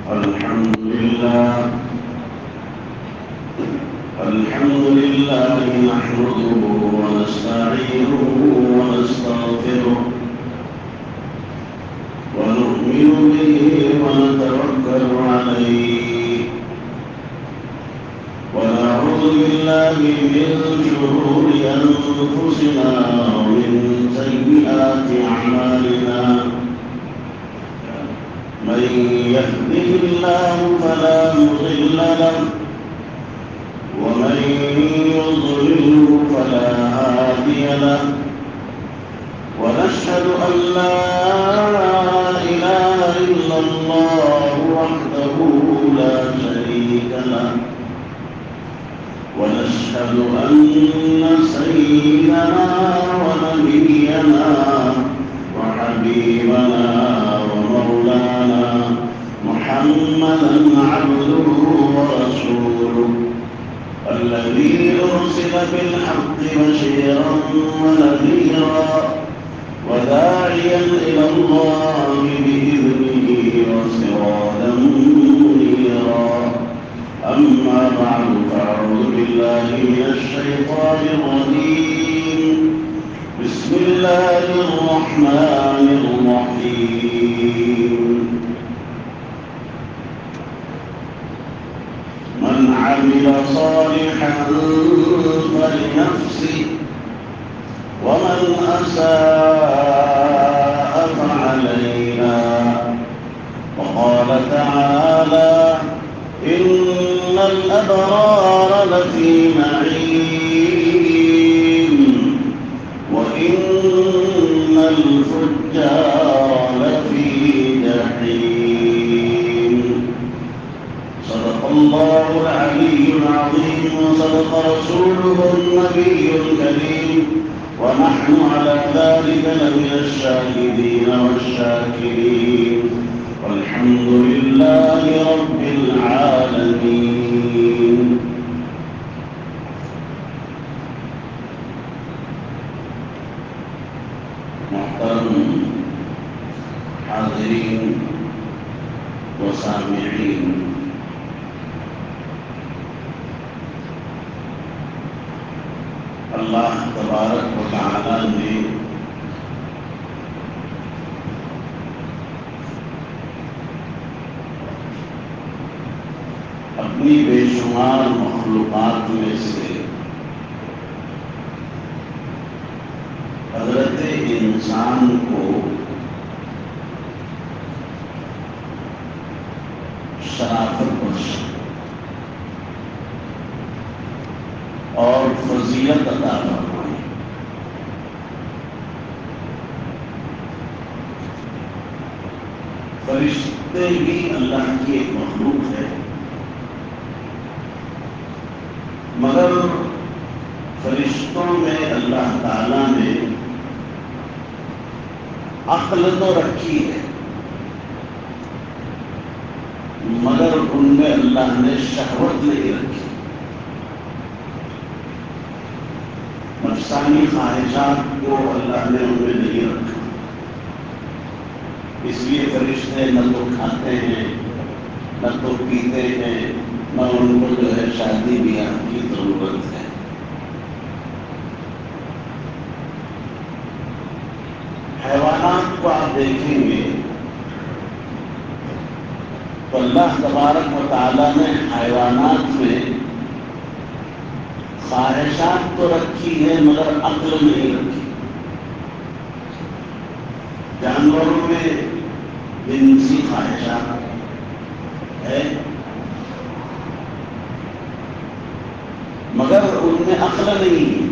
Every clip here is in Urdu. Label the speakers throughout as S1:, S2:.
S1: الحمد لله نحمده ونستعينه ونستغفره ونؤمن به ونتوكل عليه ونعوذ بالله من شرور أنفسنا ومن سيئات أعمالنا من يهده الله فلا مضل له ومن يضلله فلا هادي له ونشهد أن لا إله إلا الله وحده لا شريك له ونشهد أن سيدنا ونبينا وحبيبنا ومولانا محمدا عبده ورسوله الذي أرسل بالحق بشيرا ونذيرا وداعيا إلى الله بإذنه وسراجا منيرا أما بعد فأعوذ بالله من الشيطان الرجيم بسم الله الرحمن الرحيم من عمل صالحا فلنفسه ومن أساء فعليها وقال تعالى إن الأبرار لفي نعيم وإن الفجار لفي جحيم صدق الله العلي العظيم وصدق رسوله النبي الكريم ونحن على ذلك لمن الشاهدين والشاكرين والحمد لله رب العالمين. محترم حاضرین و سامعین، اللہ تبارک و تعالی نے اپنی بے شمار مخلوقات میں سے حضرت انسان کو شرافت بخشی اور فضیلت عطا فرمائی. فرشتے بھی اللہ کی ایک مخلوق ہے، مگر فرشتوں میں اللہ تعالی نے عقل تو رکھی ہے، مگر ان میں اللہ نے شہوت نہیں رکھی. نفسانی خواہشات کو اللہ نے ان میں نہیں رکھا، اس لیے فرشتے نہ تو کھاتے ہیں نہ تو پیتے ہیں، نہ ان کو جو ہے شادی بیاہ کی ضرورت ہے. حیوانات کو آپ دیکھیں گے تو اللہ تبارک و تعالیٰ نے حیوانات میں خواہشات تو رکھی ہے مگر عقل نہیں رکھی. جانوروں میں جنسی خواہشات ہے مگر ان میں عقل نہیں ہے.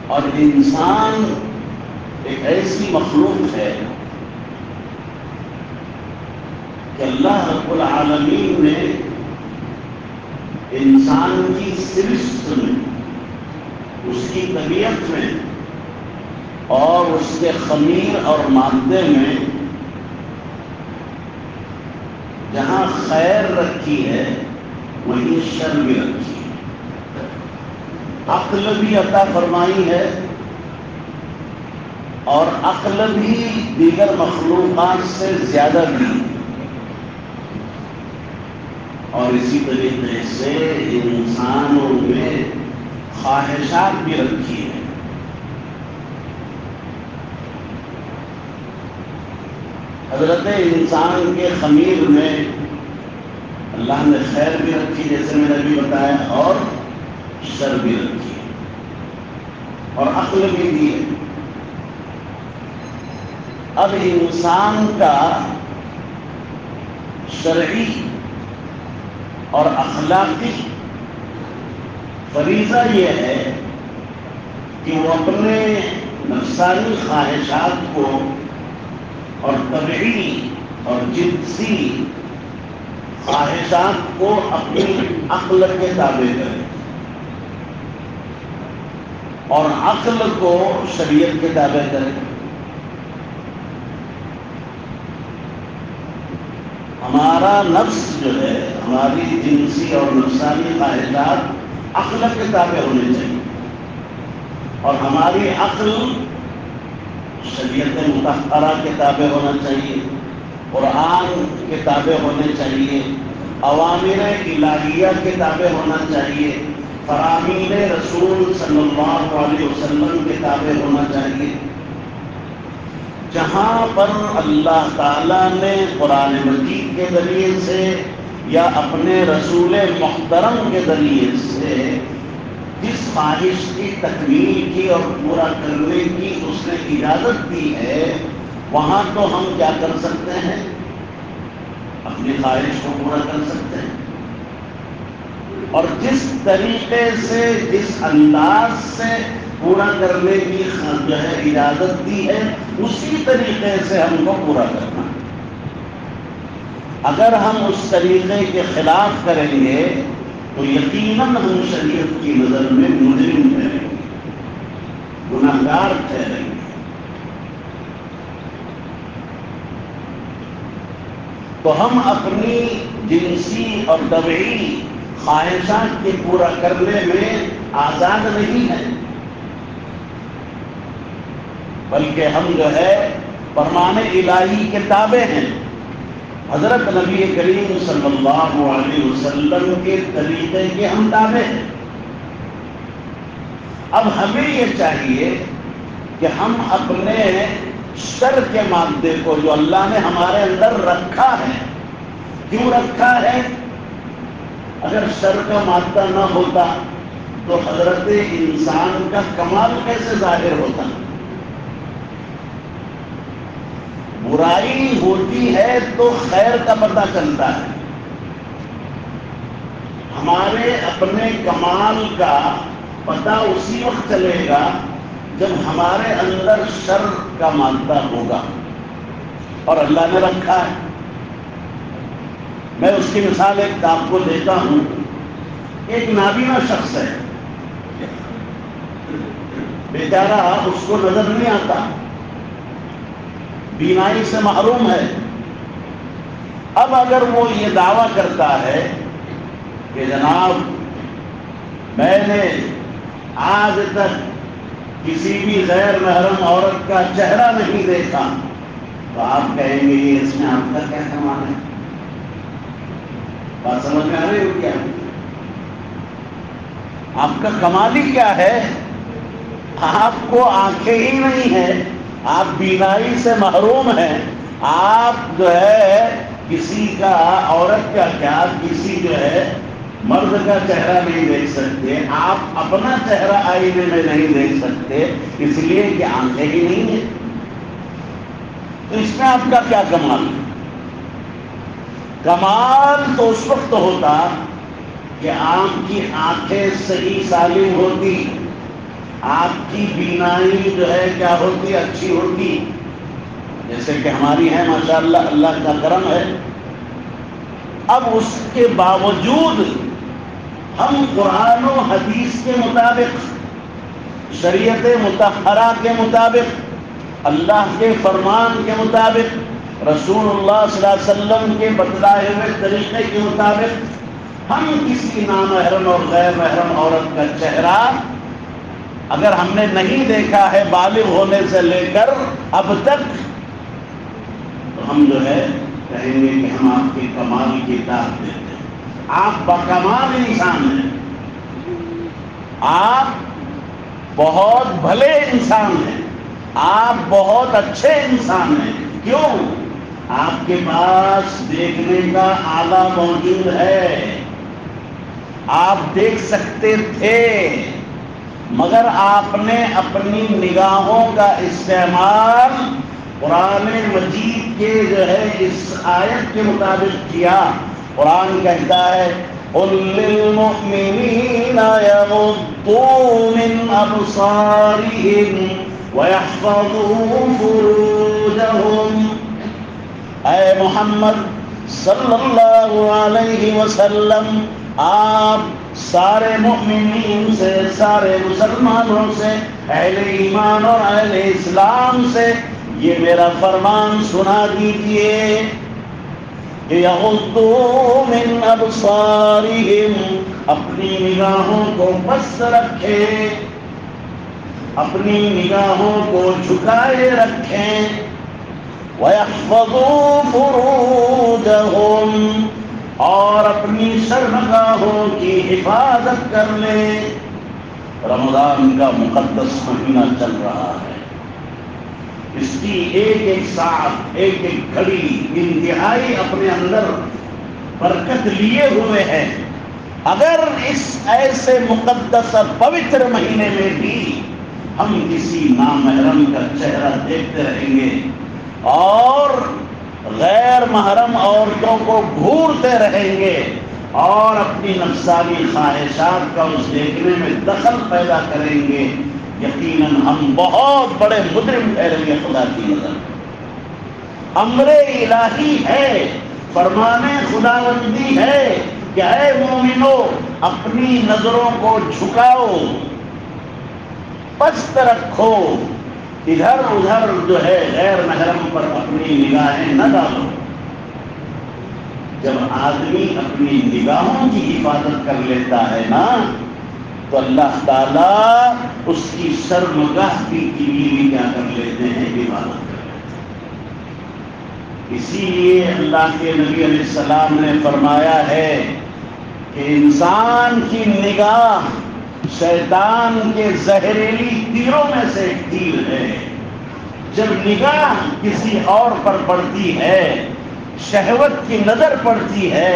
S1: اور انسان ایک ایسی مخلوق ہے کہ اللہ رب العالمین نے انسان کی سرشت میں، اس کی طبیعت میں اور اس کے خمیر اور مادے میں جہاں خیر رکھی ہے وہیں شر بھی رکھی ہے. عقل بھی عطا فرمائی ہے اور عقل بھی دیگر مخلوقات سے زیادہ بھی، اور اسی طریقے سے انسانوں میں خواہشات بھی رکھی ہیں۔ حضرت انسان کے خمیر میں اللہ نے خیر بھی رکھی، جیسے میں نے ابھی بتایا، اور شر بھی رکھی ہے، اور عقل بھی دی ہے۔ اب انسان کا شرعی اور اخلاقی فریضہ یہ ہے کہ وہ اپنے نفسانی خواہشات کو اور طبعی اور جنسی خواہشات کو اپنی عقل کے تابع کرے، اور عقل کو شریعت کے تابع کرے۔ ہمارا نفس جو ہے، ہماری جنسی اور نفسانی خواہشات عقل کے تابع ہونے چاہیے، اور ہماری عقل شریعت مطہرہ کے تابع ہونا چاہیے، قرآن کے تابع ہونے چاہیے، اوامر الہیہ کے تابع ہونا چاہیے، فرامین رسول صلی اللہ علیہ وسلم کے تابع ہونا چاہیے۔ جہاں پر اللہ تعالیٰ نے قرآن مجید کے ذریعے سے یا اپنے رسول محترم کے ذریعے سے جس خواہش کی تکمیل کی اور پورا کرنے کی اس نے اجازت دی ہے، وہاں تو ہم کیا کر سکتے ہیں؟ اپنی خواہش کو پورا کر سکتے ہیں، اور جس طریقے سے، جس انداز سے پورا کرنے کی جو ہے اجازت دی ہے، اسی طریقے سے ہم کو پورا کرنا ہے۔ اگر ہم اس طریقے کے خلاف کریں گے تو یقیناً ہم شریعت کی نظر میں مجرم ٹھہریں گے، گناہگار ٹھہریں گے۔ تو ہم اپنی جنسی اور طبعی خواہشات کے پورا کرنے میں آزاد نہیں ہیں، بلکہ ہم جو ہے فرمان الہی کے تابع ہیں، حضرت نبی کریم صلی اللہ علیہ وسلم کے طریقے کے ہم تابع ہیں۔ اب ہمیں یہ چاہیے کہ ہم اپنے شر کے مادے کو جو اللہ نے ہمارے اندر رکھا ہے، کیوں رکھا ہے؟ اگر شر کا مادہ نہ ہوتا تو حضرت انسان کا کمال کیسے ظاہر ہوتا؟ برائی ہوتی ہے تو خیر کا پتہ چلتا ہے۔ ہمارے اپنے کمال کا پتہ اسی وقت چلے گا جب ہمارے اندر شر کا مادہ ہوگا، اور اللہ نے رکھا ہے۔ میں اس کی مثال ایک آپ کو دیتا ہوں۔ ایک نابینا شخص ہے، بیچارہ اس کو نظر نہیں آتا، بینائی سے محروم ہے۔ اب اگر وہ یہ دعویٰ کرتا ہے کہ جناب میں نے آج تک کسی بھی غیر محرم عورت کا چہرہ نہیں دیکھا، تو آپ کہیں گے یہ اس میں آپ کا کیا کمال ہے؟ بات سمجھ میں آ رہی ہو کیا؟ آپ کا کمال ہی کیا ہے؟ آپ کو آنکھیں ہی نہیں ہیں، آپ بینائی سے محروم ہیں، آپ جو ہے کسی کا، عورت کا کیا، کسی جو ہے مرد کا چہرہ نہیں دیکھ سکتے، آپ اپنا چہرہ آئینے میں نہیں دیکھ سکتے، اس لیے کہ آنکھیں ہی نہیں ہیں۔ تو اس میں آپ کا کیا کمال ہے؟ کمال تو اس وقت ہوتا کہ آپ کی آنکھیں صحیح سالم ہوتی، آپ کی بینائی جو ہے کیا ہوتی؟ اچھی ہوتی، جیسے کہ ہماری ہے ماشاءاللہ، اللہ کا کرم ہے۔ اب اس کے باوجود ہم قرآن و حدیث کے مطابق، شریعت مطہرہ کے مطابق، اللہ کے فرمان کے مطابق، رسول اللہ صلی اللہ علیہ وسلم کے بتلائے ہوئے طریقے کے مطابق ہم کسی نامحرم اور غیر محرم عورت کا چہرہ اگر ہم نے نہیں دیکھا ہے بالغ ہونے سے لے کر اب تک، تو ہم جو ہے کہیں گے کہ ہم آپ کے کمال کی داد دیتے ہیں۔ آپ باکمال انسان ہیں، آپ بہت بھلے انسان ہیں، آپ بہت اچھے انسان ہیں۔ کیوں؟ آپ کے پاس دیکھنے کا آلہ موجود ہے، آپ دیکھ سکتے تھے، مگر آپ نے اپنی نگاہوں کا استعمال قرآن مجید کے جو ہے اس آیت کے مطابق کیا۔ قرآن کہتا ہے قُل لِّلْمُؤْمِنِينَ يَغُضُّوا مِنْ أَبْصَارِهِمْ وَيَحْفَظُوا فُرُوجَهُمْ۔ اے محمد صلی اللہ علیہ وسلم، آپ سارے مؤمنین سے، سارے مسلمانوں سے، اہل ایمان اور اہل اسلام سے یہ میرا فرمان سنا دیجئے کہ یغضوا من ابصارہم، اپنی نگاہوں کو پست رکھیں، اپنی نگاہوں کو جھکائے رکھیں، وَيَحْفَظُوا فُرُوجَهُمْ، اور اپنی شرمگاہوں کی حفاظت کر لیں۔ رمضان کا مقدس مہینہ چل رہا ہے، اس کی ایک ایک ساتھ، ایک ایک گھڑی انتہائی اپنے اندر برکت لیے ہوئے ہے۔ اگر اس ایسے مقدس اور پوتر مہینے میں بھی ہم کسی نامحرم کا چہرہ دیکھتے رہیں گے اور غیر محرم عورتوں کو گھورتے رہیں گے اور اپنی نفسانی خواہشات کا اس دیکھنے میں دخل پیدا کریں گے، یقیناً ہم بہت بڑے مجرم ٹھہریں گے خدا کی نظر۔ امر الہی ہے، فرمان خداوندی ہے کہ اے مومنو اپنی نظروں کو جھکاؤ، پست رکھو، ادھر ادھر جو ہے غیر محرم پر اپنی نگاہیں نہ ڈالو۔ جب آدمی اپنی نگاہوں کی حفاظت کر لیتا ہے نا، تو اللہ تعالیٰ اس کی شرمگاہ کی بھی کیا کر لیتے ہیں، حفاظت کر لیتے ہیں۔ اسی لیے اللہ کے نبی علیہ السلام نے فرمایا ہے کہ انسان کی نگاہ شیطان کے زہریلی تیروں میں سے ایک تیر ہے۔ جب نگاہ کسی اور پر پڑتی ہے، شہوت کی نظر پڑتی ہے،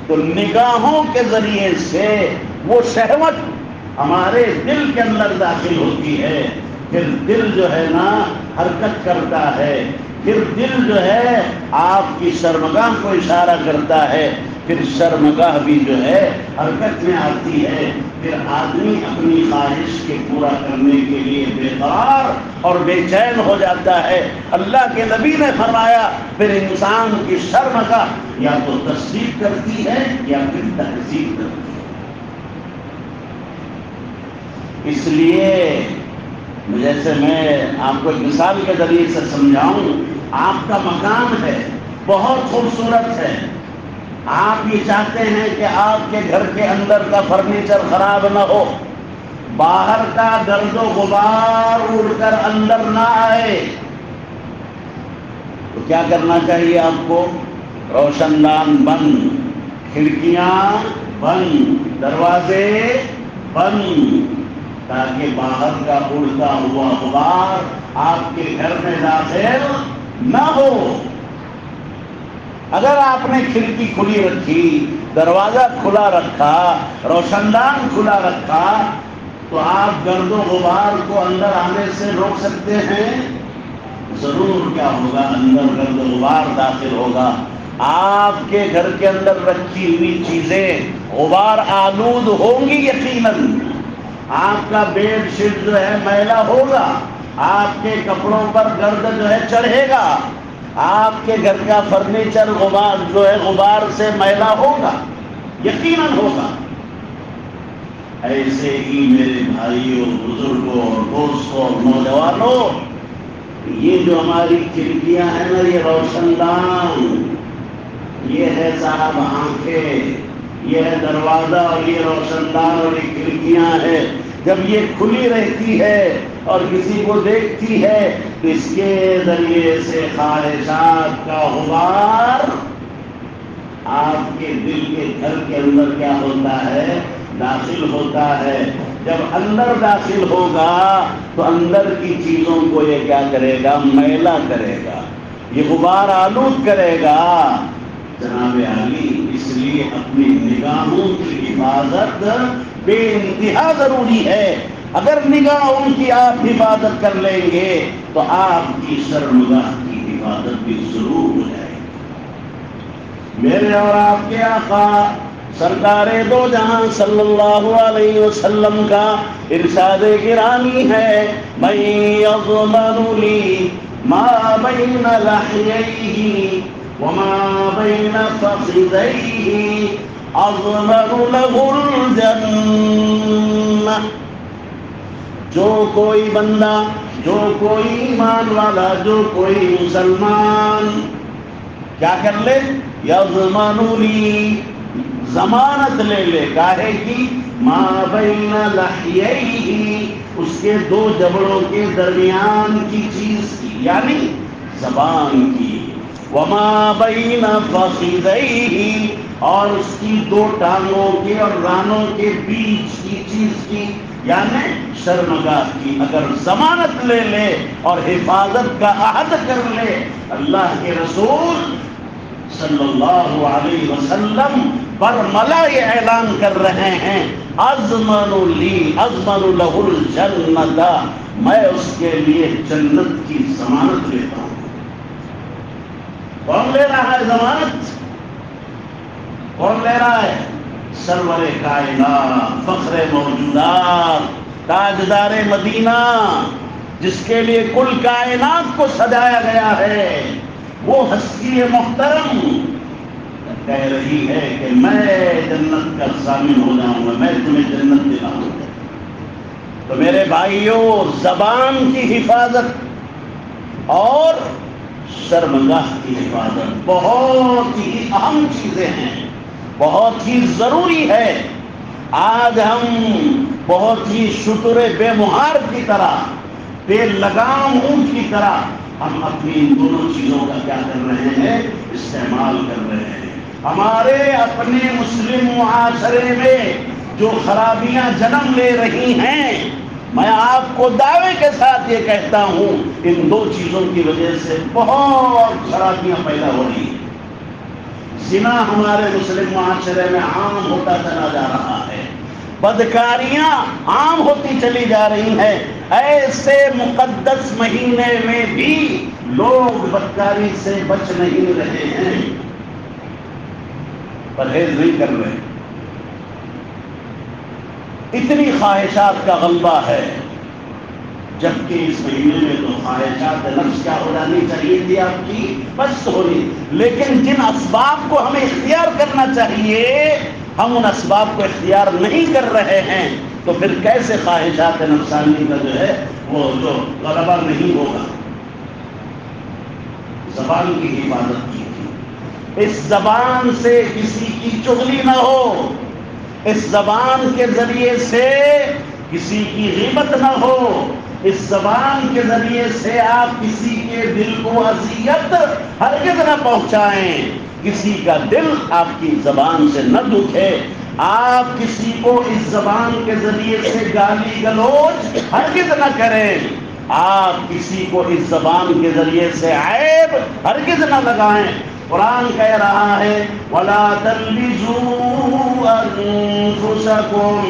S1: تو نگاہوں کے ذریعے سے وہ شہوت ہمارے دل کے اندر داخل ہوتی ہے، پھر دل جو ہے نا حرکت کرتا ہے، پھر دل جو ہے آپ کی شرمگاہ کو اشارہ کرتا ہے، پھر شرمگاہ بھی جو ہے حرکت میں آتی ہے، پھر آدمی اپنی خواہش کے پورا کرنے کے لیے بے قرار اور بے چین ہو جاتا ہے۔ اللہ کے نبی نے فرمایا پھر انسان کی شرمگاہ یا تو تصدیق کرتی ہے یا پھر تہذیب کرتی ہے۔ اس لیے جیسے میں آپ کو ایک مثال کے ذریعے سے سمجھاؤں، آپ کا مکان ہے، بہت خوبصورت ہے، آپ یہ چاہتے ہیں کہ آپ کے گھر کے اندر کا فرنیچر خراب نہ ہو، باہر کا گرد و غبار اڑ کر اندر نہ آئے، تو کیا کرنا چاہیے آپ کو؟ روشن دان بند، کھڑکیاں بند، دروازے بند، تاکہ باہر کا اڑتا ہوا غبار آپ کے گھر میں داخل نہ ہو۔ اگر آپ نے کھڑکی کھلی رکھی، دروازہ کھلا رکھا، روشن دان کھلا رکھا، تو آپ گرد و غبار کو اندر آنے سے روک سکتے ہیں؟ ضرور کیا ہوگا، اندر گرد و غبار داخل ہوگا۔ آپ کے گھر کے اندر رکھی ہوئی چیزیں غبار آلود ہوں گی یقیناً۔ آپ کا بیڈ شیٹ جو ہے میلا ہوگا، آپ کے کپڑوں پر گرد جو ہے چڑھے گا، آپ کے گھر کا فرنیچر غبار جو ہے غبار سے میلا ہوگا، یقیناً ہوگا۔ ایسے ہی میرے بھائیوں، بزرگوں اور دوستوں اور نوجوانوں، یہ جو ہماری کھڑکیاں ہیں نا، یہ روشن دان، یہ ہے صاحب آنکھیں، یہ ہے دروازہ اور یہ روشن دان اور یہ کھڑکیاں ہیں، جب یہ کھلی رہتی ہے اور کسی کو دیکھتی ہے تو اس کے ذریعے سے خواہشات کا غبار آپ کے دل کے گھر کے اندر کیا ہوتا ہے؟ داخل ہوتا ہے۔ جب اندر داخل ہوگا تو اندر کی چیزوں کو یہ کیا کرے گا؟ میلا کرے گا، یہ غبار آلود کرے گا۔ جناب عالی، اس لیے اپنی نگاہوں کی حفاظت بے انتہا ضروری ہے۔ اگر نگاہوں کی آپ حفاظت کر لیں گے تو آپ کی شرمگاہ کی حفاظت بھی ضرور ہو جائے گی۔ میرے اور آپ کے آقا سرکار دو جہاں صلی اللہ علیہ وسلم کا ارشاد گرامی ہے، من یضمن لی ما بین لحییہ وما بین فخذیہ اضمن له الجنہ۔ جو کوئی بندہ، جو کوئی ایمان والا، جو کوئی مسلمان کیا کر لے؟ یضمن لی، ضمانت لے لے، کاہے کی؟ ما بین لحییہ، اس کے دو جبڑوں کے درمیان کی چیز کی، یعنی زبان کی، وما بین فخذیہ، اور اس کی دو ٹانگوں کے اور رانوں کے بیچ کی چیز کی، یعنی شرمگاہ کی۔ اگر ضمانت لے لے اور حفاظت کا عہد کر لے، اللہ کے رسول صلی اللہ علیہ وسلم برملا یہ اعلان کر رہے ہیں، اضمن لی، اضمن لہ الجنۃ، میں اس کے لیے جنت کی ضمانت لیتا ہوں۔ کون لے رہا ہے ضمانت؟ کون لے رہا ہے؟ سرور کائنات، فخر موجودات، تاجدار مدینہ، جس کے لیے کل کائنات کو سجایا گیا ہے، وہ ہستی محترم کہہ رہی ہے کہ میں جنت کا ضامن ہو جاؤں گا، میں تمہیں جنت دلاؤں گا۔ تو میرے بھائیوں، زبان کی حفاظت اور شرمگاہ کی حفاظت بہت ہی اہم چیزیں ہیں، بہت ہی ضروری ہے۔ آج ہم بہت ہی شتر بے مہار کی طرح، بے لگام اونٹ کی طرح ہم اپنی ان دونوں چیزوں کا کیا کر رہے ہیں؟ استعمال کر رہے ہیں۔ ہمارے اپنے مسلم معاشرے میں جو خرابیاں جنم لے رہی ہیں، میں آپ کو دعوے کے ساتھ یہ کہتا ہوں، ان دو چیزوں کی وجہ سے بہت خرابیاں پیدا ہو رہی ہیں۔ زنا ہمارے مسلم معاشرے میں عام ہوتا چلا جا رہا ہے، بدکاریاں عام ہوتی چلی جا رہی ہیں۔ ایسے مقدس مہینے میں بھی لوگ بدکاری سے بچ نہیں رہے ہیں، پرہیز نہیں کر رہے۔ اتنی خواہشات کا غلبہ ہے، جبکہ اس مہینے میں تو خواہشات نفس کیا ہو جانی چاہیے تھی؟ آپ کی بس ہونی، لیکن جن اسباب کو ہمیں اختیار کرنا چاہیے ہم ان اسباب کو اختیار نہیں کر رہے ہیں، تو پھر کیسے خواہشات نفسانی کا جو ہے وہ جو غلبہ نہیں ہوگا؟ زبان کی حفاظت کی تھی، اس زبان سے کسی کی چغلی نہ ہو، اس زبان کے ذریعے سے کسی کی غیبت نہ ہو، اس زبان کے ذریعے سے آپ کسی کے دل کو اذیت ہرگز نہ پہنچائیں، کسی کا دل آپ کی زبان سے نہ دکھے، آپ کسی کو اس زبان کے ذریعے سے گالی گلوچ ہرگز نہ کریں، آپ کسی کو اس زبان کے ذریعے سے عیب ہرگز نہ لگائیں۔ قرآن کہہ رہا ہے وَلَا تَلْمِزُوا أَنفُسَكُمْ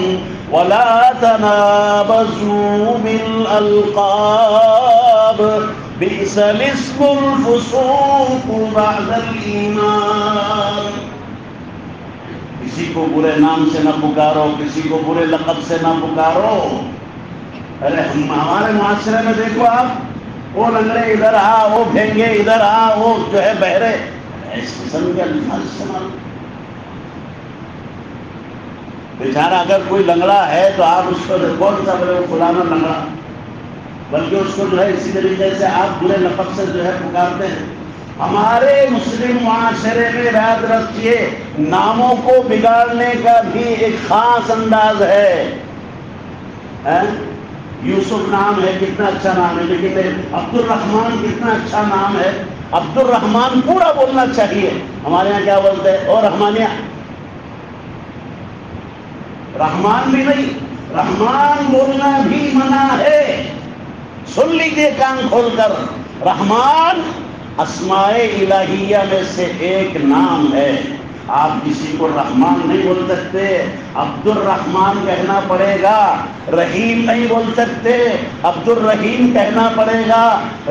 S1: وَلَا تَنَابَزُوا بِالْأَلْقَابِ بِئْسَ الِاسْمُ الْفُسُوقُ بَعْدَ الْإِيمَانِ۔ کسی کو برے نام سے نہ پکارو، کسی کو برے لقب سے نہ پکارو۔ ارے ہمارے معاشرے میں دیکھو آپ، وہ لنگڑے ادھر آ، وہ بھینگے ادھر آ، وہ جو ہے بہرے، اس قسم کے الفاظ استعمال۔ بیچارہ اگر کوئی لنگڑا ہے تو آپ اس کو کون سا بولے وہ فلانا لنگڑا، بلکہ اس کو جو ہے اسی طریقے سے آپ برے لقب سے جو ہے پکارتے ہیں۔ ہمارے مسلم معاشرے میں یاد رکھیے، ناموں کو بگاڑنے کا بھی ایک خاص انداز ہے۔ یوسف نام ہے، کتنا اچھا نام ہے، لیکن عبد الرحمان کتنا اچھا نام ہے. عبد الرحمان پورا بولنا چاہیے. ہمارے یہاں کیا بولتے ہیں؟ اور رحمانیہ. رحمان بھی نہیں، رحمان بولنا بھی منع ہے. سن لیجیے کان کھول کر، رحمان اسماء الہیہ میں سے ایک نام ہے. آپ کسی کو رحمان نہیں بول سکتے، عبد الرحمان کہنا پڑے گا. رحیم نہیں بول سکتے، عبد الرحیم کہنا پڑے گا.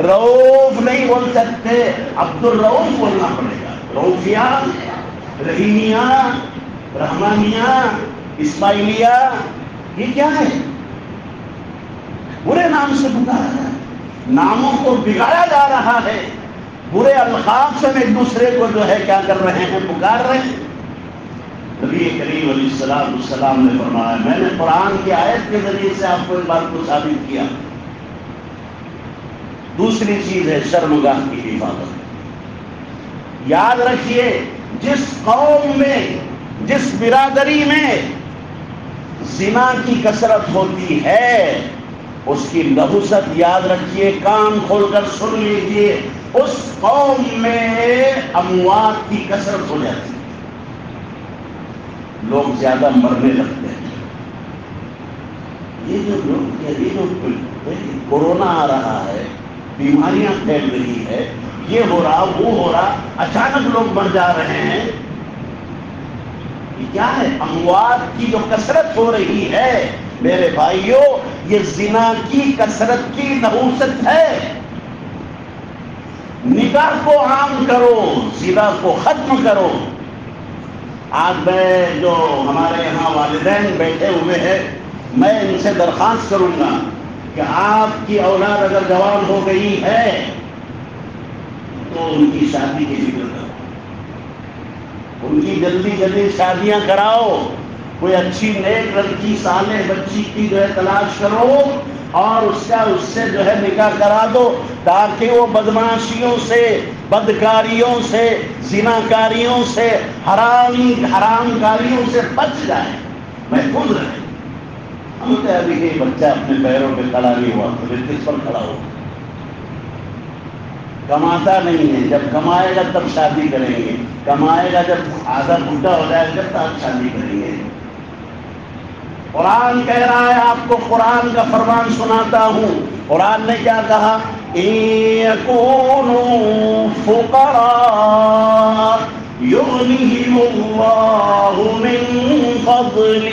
S1: رؤوف نہیں بول سکتے، عبد الرؤوف بولنا پڑے گا. رؤوفیہ، رحیمیہ، رحمانیہ، اسماعیلیہ، یہ کیا ہے؟ برے نام سے پکارا جا رہا ہے، ناموں کو بگاڑا جا رہا ہے. برے القاب سے ایک دوسرے کو جو ہے کیا کر رہے ہیں؟ پکار رہے ہیں. نبی کریم علیہ السلام نے فرمایا، میں نے قرآن کی آیت کے ذریعے سے آپ کو اس بات کو ثابت کیا. دوسری چیز ہے شرمگاہ کی حفاظت. یاد رکھیے، جس قوم میں، جس برادری میں زنا کی کثرت ہوتی ہے، اس کی نحوست یاد رکھیے، کان کھول کر سن لیجیے، اس قوم میں اموات کی کثرت ہو جاتی ہے، لوگ زیادہ مرنے لگتے ہیں. یہ جو کورونا آ رہا ہے، بیماریاں پھیل رہی ہے، یہ ہو رہا وہ ہو رہا، اچانک لوگ مر جا رہے ہیں، یہ کیا ہے؟ اموات کی جو کثرت ہو رہی ہے میرے بھائیوں، یہ زنا کی کثرت کی نحوست ہے. نکاح کو عام کرو، زنا کو ختم کرو. آج میں جو ہمارے یہاں والدین بیٹھے ہوئے ہیں، میں ان سے درخواست کروں گا کہ آپ کی اولاد اگر جوان ہو گئی ہے تو ان کی شادی کی فکر کرو، ان کی جلدی جلدی شادیاں کراؤ. کوئی اچھی نیک لڑکی صالح بچی کی جو ہے تلاش کرو اور اس سے جو ہے نکاح کرا دو، تاکہ وہ بدمعاشیوں سے، بدکاریوں سے، زناکاریوں سے، حرام کاریوں سے بچ جائے، محفوظ رہے. ہم تو ابھی کہ بچہ اپنے پیروں پہ کھڑا نہیں ہوا تو پھر کس پر کھڑا ہو؟ کماتا نہیں ہے، جب کمائے گا تب شادی کریں گے، کمائے گا جب آدھا بوڑھا ہو جائے گا تب شادی کریں گے. قرآن کہہ رہا ہے، آپ کو قرآن کا فرمان سناتا ہوں. قرآن نے کیا کہا؟ إِن يَكُونُوا فُقَرَاءَ يُغْنِهِمُ اللَّهُ مِن فَضْلِهِ.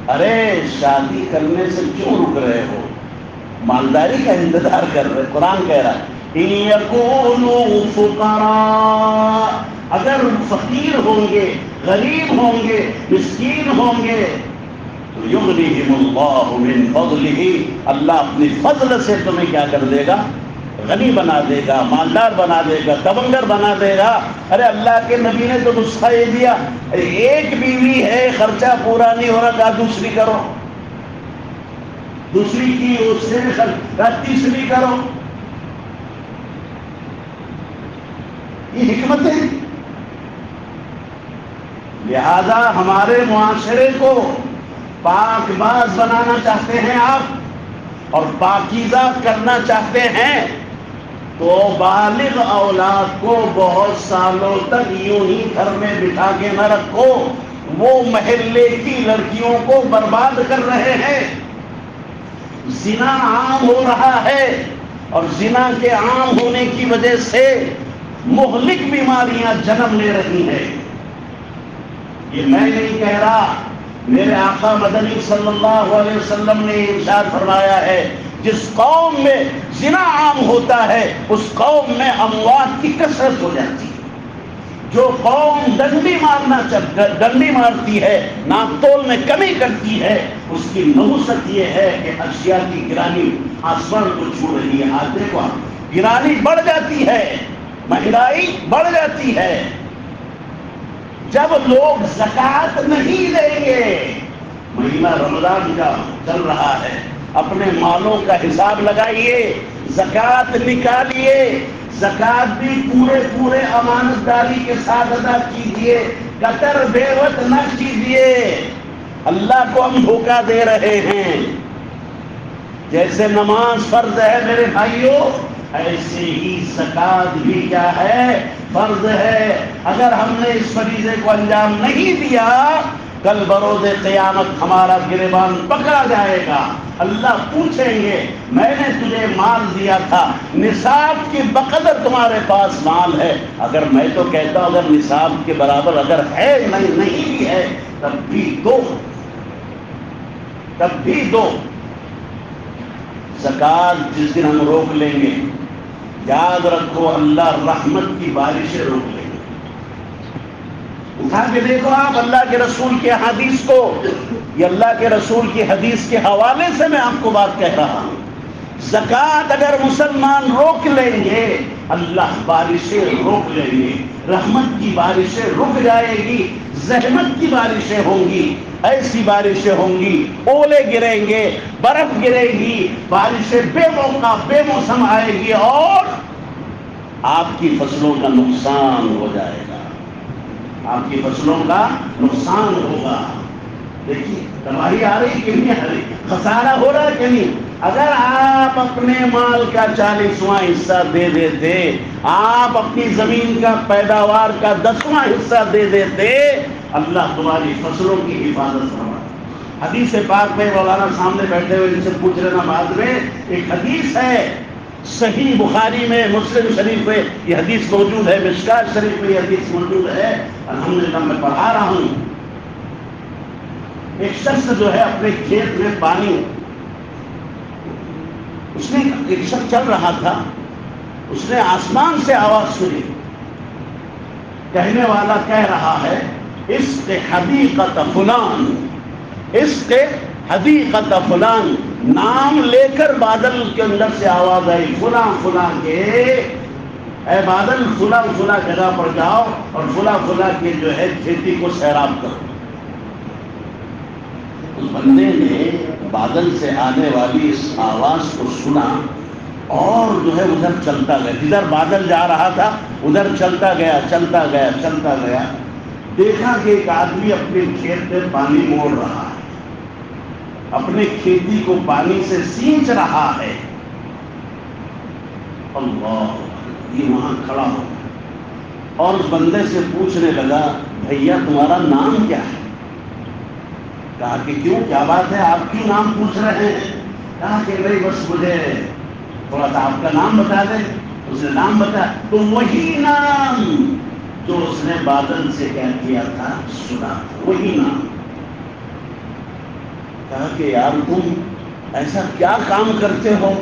S1: ارے شادی کرنے سے کیوں رک رہے ہو؟ مالداری کا انتظار کر رہے. قرآن کہہ رہا ہے إِن يَكُونُوا فُقَرَاءَ، اگر فقیر ہوں گے، غریب ہوں گے، مسکین ہوں گے تو یغنیہم اللہ من فضلہ، اللہ اپنی فضل سے تمہیں کیا کر دے گا؟ غنی بنا دے گا، مالدار بنا دے گا، تبنگر بنا دے گا. ارے اللہ کے نبی نے تو نسخہ یہ دیا، ایک بیوی ہے، خرچہ پورا نہیں ہو رہا، کہا دوسری کرو، دوسری کی اس سے تیسری کرو. یہ حکمت ہے. لہذا ہمارے معاشرے کو پاک باز بنانا چاہتے ہیں آپ اور پاکیزہ کرنا چاہتے ہیں تو بالغ اولاد کو بہت سالوں تک یوں ہی گھر میں بٹھا کے نہ رکھو. وہ محلے کی لڑکیوں کو برباد کر رہے ہیں. زنا عام ہو رہا ہے اور زنا کے عام ہونے کی وجہ سے مہلک بیماریاں جنم لے رہی ہیں. یہ میں نہیں کہہ رہا، میرے آقا مدنی صلی اللہ علیہ وسلم نے ارشاد فرمایا ہے، جس قوم میں زنا عام ہوتا ہے اس قوم میں اموات کی کثرت ہو جاتی ہے. جو قوم ڈنڈی مارتی ہے، ناپ تول میں کمی کرتی ہے، اس کی نحوست یہ ہے کہ اشیاء کی گرانی آسمان کو چھو رہی ہے. آج دیکھو، گرانی بڑھ جاتی ہے، مہنگائی بڑھ جاتی ہے. جب لوگ زکوٰۃ نہیں دیں گے، مہینہ رمضان کا چل رہا ہے، اپنے مالوں کا حساب لگائیے، زکوٰۃ نکالیے، زکوٰۃ بھی پورے امانت داری کے ساتھ ادا کیجیے، قطر بیوت نہ کیجیے. اللہ کو ہم دھوکہ دے رہے ہیں. جیسے نماز فرض ہے میرے بھائیوں، ایسے ہی زکوٰۃ بھی کیا ہے؟ فرض ہے. اگر ہم نے اس فریضے کو انجام نہیں دیا، کل بروز قیامت ہمارا گریبان پکڑا جائے گا. اللہ پوچھیں گے میں نے تجھے مال دیا تھا، نصاب کے بقدر تمہارے پاس مال ہے. اگر میں تو کہتا ہوں اگر نصاب کے برابر اگر ہے نہیں بھی ہے تب بھی دو، تب بھی دو. زکوٰۃ جس دن ہم روک لیں گے، یاد رکھو اللہ رحمت کی بارشیں روک لیں گے. اٹھا کے دیکھو آپ اللہ کے رسول کے حدیث کو، یہ اللہ کے رسول کی حدیث کے حوالے سے میں آپ کو بات کہہ رہا ہوں. زکوٰۃ اگر مسلمان روک لیں گے، اللہ بارشیں روک لیں گے، رحمت کی بارشیں رک جائے گی، زحمت کی بارشیں ہوں گی. ایسی بارشیں ہوں گی، اولے گریں گے، برف گرے گی، بارشیں بے موقع بے موسم آئے گی اور آپ کی فصلوں کا نقصان ہو جائے گا. آپ کی فصلوں کا نقصان ہوگا. دیکھیے تباہی آ رہی کہ نہیں آ رہی، خسارہ ہو رہا ہے کہ نہیں. اگر آپ اپنے مال کا 40واں حصہ دے دیتے، آپ اپنی زمین کا پیداوار کا 10واں حصہ دے دیتے، اللہ تمہاری فصلوں کی حفاظت فرمائے. حدیث پاک میں مولانا سامنے بیٹھے ہوئے ان سے پوچھ لینا بعد میں، ایک حدیث ہے صحیح بخاری میں، مسلم شریف میں یہ حدیث موجود ہے، مشکات شریف میں یہ حدیث موجود ہے. الحمدللہ میں پڑھا رہا ہوں. ایک شخص جو ہے اپنے کھیت میں پانی، اس نے ایک شخص چل رہا تھا، اس نے آسمان سے آواز سنی، کہنے والا کہہ رہا ہے عشق حدیقت فلان، عشق حدیقت فلان. نام لے کر بادل کے اندر سے آواز آئی، فلاں فلاں کے، اے بادل فلاں فلاں جگہ پر جاؤ اور فلاں فلاں کے جو ہے کھیتی کو سیراب کرو. اس بندے نے بادل سے آنے والی اس آواز کو سنا اور جو ہے ادھر چلتا گیا، جدھر بادل جا رہا تھا ادھر چلتا گیا چلتا گیا چلتا گیا. دیکھا کہ ایک آدمی اپنے کھیت میں پانی موڑ رہا ہے، اپنے کھیتی کو پانی سے سینچ رہا ہے. اللہ، یہ وہاں کھڑا ہو اور اس بندے سے پوچھنے لگا بھیا تمہارا نام کیا ہے؟ کہا کہ کیوں، کیا بات ہے، آپ کیوں نام پوچھ رہے ہیں؟ کہا کہ نہیں بس مجھے تھوڑا سا آپ کا نام بتا دیں. اس نے نام بتایا تو وہی نام جو اس نے بادل سے کیا کیا تھا سنا، وہی نام. کہا کہ یار تم ایسا کیا کام کرتے ہو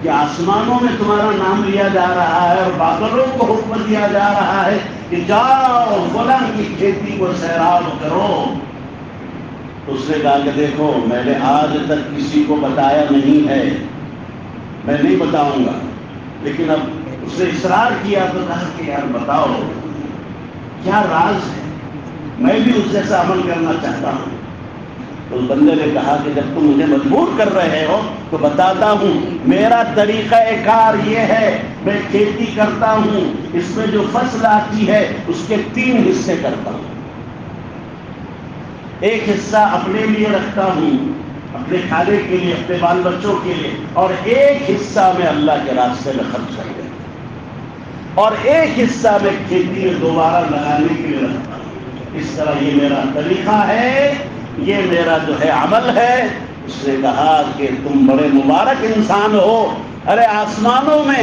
S1: کہ آسمانوں میں تمہارا نام لیا جا رہا ہے اور بادلوں کو حکم دیا جا رہا ہے کہ جاؤ فلاں کی کھیتی کو سیراب کرو. تو اس نے کہا کہ دیکھو میں نے آج تک کسی کو بتایا نہیں ہے، میں نہیں بتاؤں گا. لیکن اب اس نے اصرار کیا تو کہا کہ یار بتاؤ کیا راز ہے، میں بھی اس جیسا عمل کرنا چاہتا ہوں. تو اس بندے نے کہا کہ جب تم مجھے مجبور کر رہے ہو تو بتاتا ہوں. میرا طریقہ کار یہ ہے، میں کھیتی کرتا ہوں، اس میں جو فصل آتی ہے اس کے 3 حصے کرتا ہوں. ایک حصہ اپنے لیے رکھتا ہوں، اپنے کھانے کے لیے، اپنے بال بچوں کے لیے، اور ایک حصہ میں اللہ کے راستے میں خرچ کر دیتا ہوں، اور ایک حصہ میں کھیتی میں دوبارہ لگانے کے لیے رکھتا ہوں. اس طرح یہ میرا طریقہ ہے، یہ میرا جو ہے عمل ہے. اس نے کہا کہ تم بڑے مبارک انسان ہو. ارے آسمانوں میں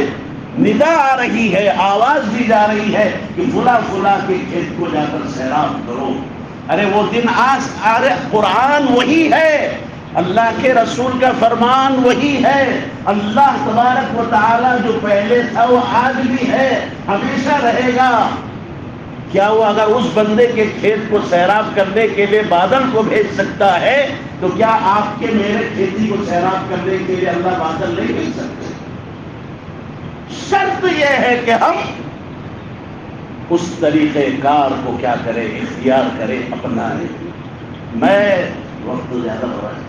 S1: ندا آ رہی ہے، آواز دی جا رہی ہے کہ فلاں فلاں کے کھیت کو جا کر سیراب کرو. ارے وہ دن ارے قرآن وہی ہے، اللہ کے رسول کا فرمان وہی ہے. اللہ تبارک و تعالی جو پہلے تھا وہ آج بھی ہے، ہمیشہ رہے گا. کیا وہ اگر اس بندے کے کھیت کو سیراب کرنے کے لیے بادل کو بھیج سکتا ہے تو کیا آپ کے میرے کھیتی کو سیراب کرنے کے لیے اللہ بادل نہیں بھیج سکتے؟ شرط یہ ہے کہ ہم اس طریقہ کار کو کیا کریں، اختیار کریں، اپنائیں. میں وقت تو زیادہ ہو رہا ہے.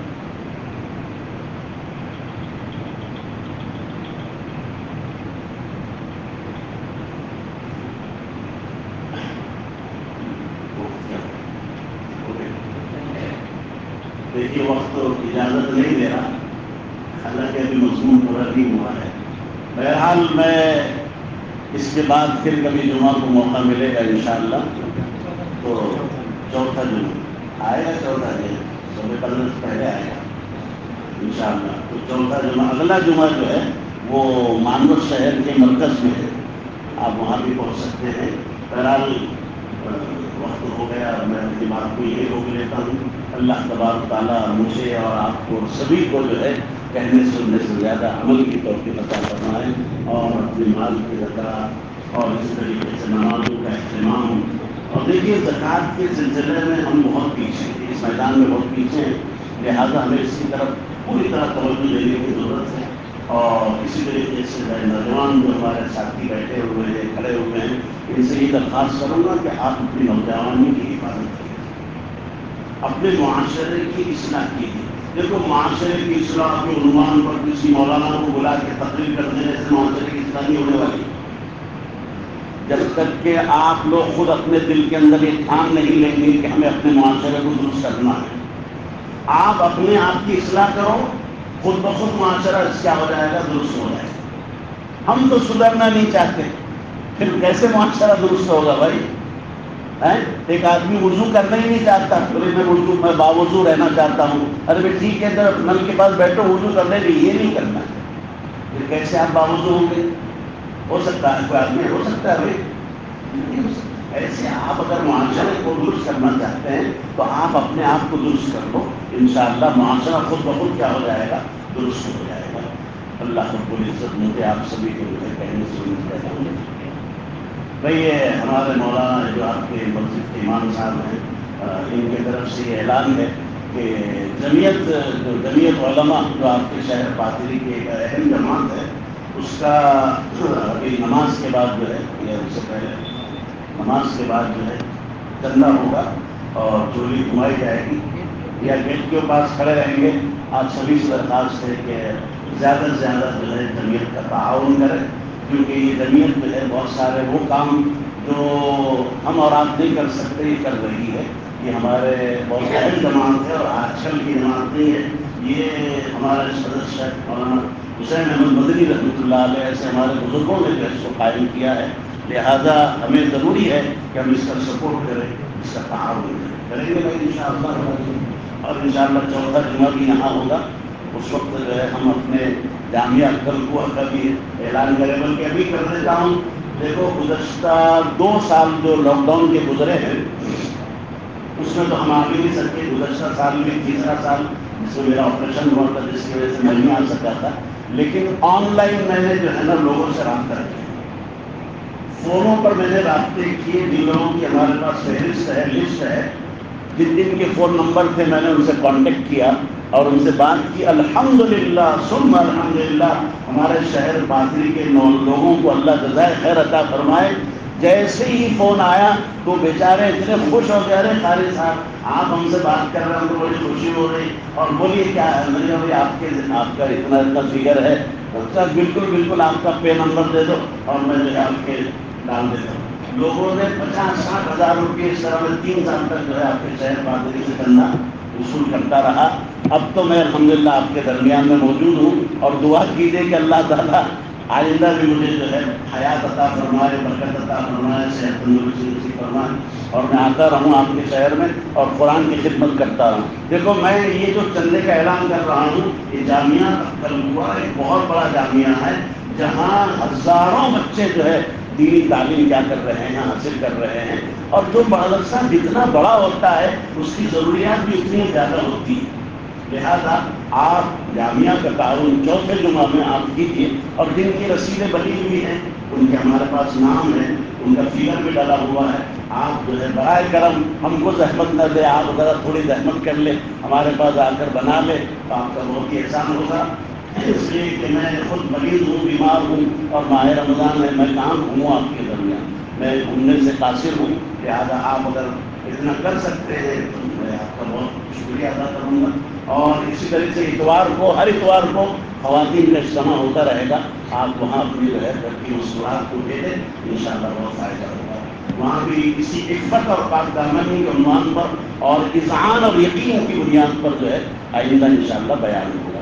S1: دیکھیے وقت تو اجازت نہیں دے رہا، حالانکہ ابھی مضمون پورا نہیں ہوا ہے. بہرحال میں اس کے بعد پھر کبھی جمعہ کو موقع ملے گا انشاءاللہ تو چوتھا جمعہ آئے گا، چوتھا دن صبح پڑھنے سے پہلے آئے گا انشاءاللہ. تو چوتھا جمعہ، اگلا جمعہ جو ہے وہ مانوس شہر کے مرکز میں ہے، آپ وہاں بھی پہنچ سکتے ہیں. بہرحال وقت ہو گیا، میں دماغ کو یہ روک لیتا ہوں. اللہ تبارک تعالیٰ مجھے اور آپ کو سبھی کو جو ہے کہنے سننے سے زیادہ عمل کی توفیق عطا فرمائے، اور اپنے مال کی زکوٰۃ اور اس طریقے سے نمازوں کا اہتمام. اور دیکھیے زکوٰۃ کے سلسلے میں ہم بہت پیچھے ہیں، اس میدان میں بہت پیچھے ہیں، لہٰذا ہمیں اس کی طرف پوری طرح توجہ دینے کی ضرورت ہے. اور اسی طریقے سے نوجوان جو ہمارے ساتھی بیٹھے ہوئے ہیں، کھڑے ہوئے ہیں، ان سے یہ درخواست کروں گا کہ آپ اپنی نوجوانی کی حفاظت کیجیے، اپنے معاشرے کی اصلاح کیجیے. دیکھو معاشرے کی اصلاح کے عنوان پر کسی مولانا کو بلا کے تقریر کر دینے سے معاشرے کی اصلاح نہیں ہونے والی. جب تک کہ آپ لوگ خود اپنے دل کے اندر یہ ٹھان نہیں لیں گے کہ ہمیں اپنے معاشرے کو درست کرنا ہے. آپ اپنے آپ کی اصلاح کرو، خود بخود معاشرہ کیا ہو جائے گا، درست ہو جائے گا. ہم تو سدھرنا نہیں چاہتے، پھر کیسے معاشرہ درست ہوگا بھائی؟ ایک آدمی وضو کرنا ہی نہیں چاہتا، میں باوضو رہنا چاہتا ہوں. ارے بھائی ٹھیک ہے، اندر نل کے پاس بیٹھو وضو کرنے کے لیے، یہ نہیں کرنا، پھر کیسے آپ باوضو ہوں گے؟ ہو سکتا ہے کوئی آدمی ہو سکتا ہے بھائی، نہیں ہو سکتا. ایسے آپ اگر معاشرے کو درست کرنا چاہتے ہیں تو آپ اپنے آپ کو درست کر لو، انشاءاللہ معاشرہ خود بخود کیا ہو جائے گا، درست ہو جائے گا. اللہ رب العزت مجھے آپ سبھی کو کہنے سے کہتا ہوں بھائی، یہ ہمارے مولانا جو آپ کے مسجد کے امام صاحب ہیں، ان کی طرف سے یہ اعلان ہے کہ جمعیت علماء جو آپ کے شہر پاتری کی ایک اہم جماعت ہے، اس کا ابھی نماز کے بعد جو ہے، یا اس سے پہلے نماز کے بعد جو ہے چندہ ہوگا اور چولی گھمائی جائے گی، یا گیٹ کے پاس کھڑے رہیں گے. آپ سبھی سے درخواست ہے کہ زیادہ سے زیادہ جو ہے جمعیت کا تعاون کریں، کیونکہ یہ جمعیت جو ہے بہت سارے وہ کام جو ہم اور آپ نہیں کر سکتے یہ کر رہی ہے. یہ ہمارے بہت اہم جماعت ہے، اور آج کل کی جماعت نہیں ہے. یہ ہمارے صدر شیخ مولانا حسین احمد مدنی رحمۃ اللہ علیہ ایسے ہمارے بزرگوں نے جو اس کو قائم کیا ہے. لہذا ہمیں ضروری ہے کہ ہم اس کا سپورٹ کریں، اس کا تعاون کریں گے بھائی انشاءاللہ. اور انشاءاللہ چوتھا جمعہ بھی یہاں ہوگا. اس وقت جو ہے ہم اپنے جامعہ کلکوہ کا بھی اعلان کریں، بلکہ ابھی کر دیتا ہوں. دیکھو گزشتہ 2 سال جو لاک ڈاؤن کے گزرے ہیں، اس میں تو ہم آ بھی نہیں سکتے. گزشتہ سال میں تیسرا سال جس میں میرا آپریشن ہوا تھا، جس کی وجہ سے میں نہیں آ سکا تھا، لیکن آن لائن میں نے جو ہے نا لوگوں سے رابطہ کیا، فونوں پر میں نے رابطے کیے. جن لوگوں کی ہمارے پاس فہرست ہے، لسٹ ہے، جن جن کے فون نمبر تھے میں نے ان سے کانٹیکٹ کیا اور ان سے بات کی. الحمدللہ ثم الحمدللہ ہمارے شہر پاتری کے لوگوں کو اللہ جزائے خیر عطا فرمائے. جیسے ہی فون آیا تو بیچارے اتنے خوش ہو گئے، ارے قاری صاحب آپ ہم سے بات کر رہے ہیں، ہم کو بڑی خوشی ہو رہی. اور بولیے کیا ہے؟ میں نے کہا بھائی آپ کا اتنا فگر ہے. بالکل بالکل آپ کا پے نمبر دے دو اور میں جو ہے آپ کے ڈال دیتا ہوں. لوگوں نے 50-60 ہزار روپئے اس طرح میں 3 سال تک جو ہے آپ کے شہر پادری سے چندہ وصول کرتا رہا. اب تو میں الحمدللہ آپ کے درمیان میں موجود ہوں، اور دعا کیجیے کہ اللہ تعالیٰ آئندہ بھی مجھے جو ہے حیات عطا فرمائے، برکت عطا فرمائے، صحت تندرستی نصیب فرمائے، اور میں آتا رہوں آپ کے شہر میں اور قرآن کی خدمت کرتا رہوں. دیکھو میں یہ جو چندے کا اعلان کر رہا ہوں، یہ جامعہ کلکوہ ایک بہت بڑا جامعہ ہے، جہاں ہزاروں بچے جو ہے دینی تعلیم کیا کر رہے ہیں، حاصل کر رہے ہیں. اور جو مدرسہ جتنا بڑا ہوتا ہے اس کی ضروریات بھی اتنی زیادہ ہوتی ہیں. لہذا آپ جامعہ کا تعاون چوتھے جمعہ میں آپ کیجیے. اور جن کی رسیدیں بنی ہوئی ہیں ان کے ہمارے پاس نام ہے، ان کا فگر بھی ڈالا ہوا ہے. آپ جو ہے برائے کرم ہم کو زحمت نہ دے، آپ ذرا تھوڑی زحمت کر لیں، ہمارے پاس آ کر بنا لے تو آپ کا بہت ہی احسان ہوگا. اس لیے کہ میں خود مریض ہوں، بیمار ہوں، اور ماہ رمضان ہے، میں کہاں گھوموں آپ کے درمیان، میں گھومنے سے قاصر ہوں. لہٰذا آپ اگر اتنا کر سکتے ہیں تو میں آپ کا بہت شکریہ ادا کروں گا. اور اسی طرح سے اتوار کو، ہر اتوار کو خواتین کا اجتماع ہوتا رہے گا. آپ وہاں اپنی جو ہے گھر کی مصنوعات کو دے دیں، انشاءاللہ بہت فائدہ ہوگا. وہاں بھی اسی عفت اور پاک دامنی کے عنوان پر اور اذعان اور یقین کی بنیاد پر جو ہے آئندہ انشاءاللہ بیان ہوگا.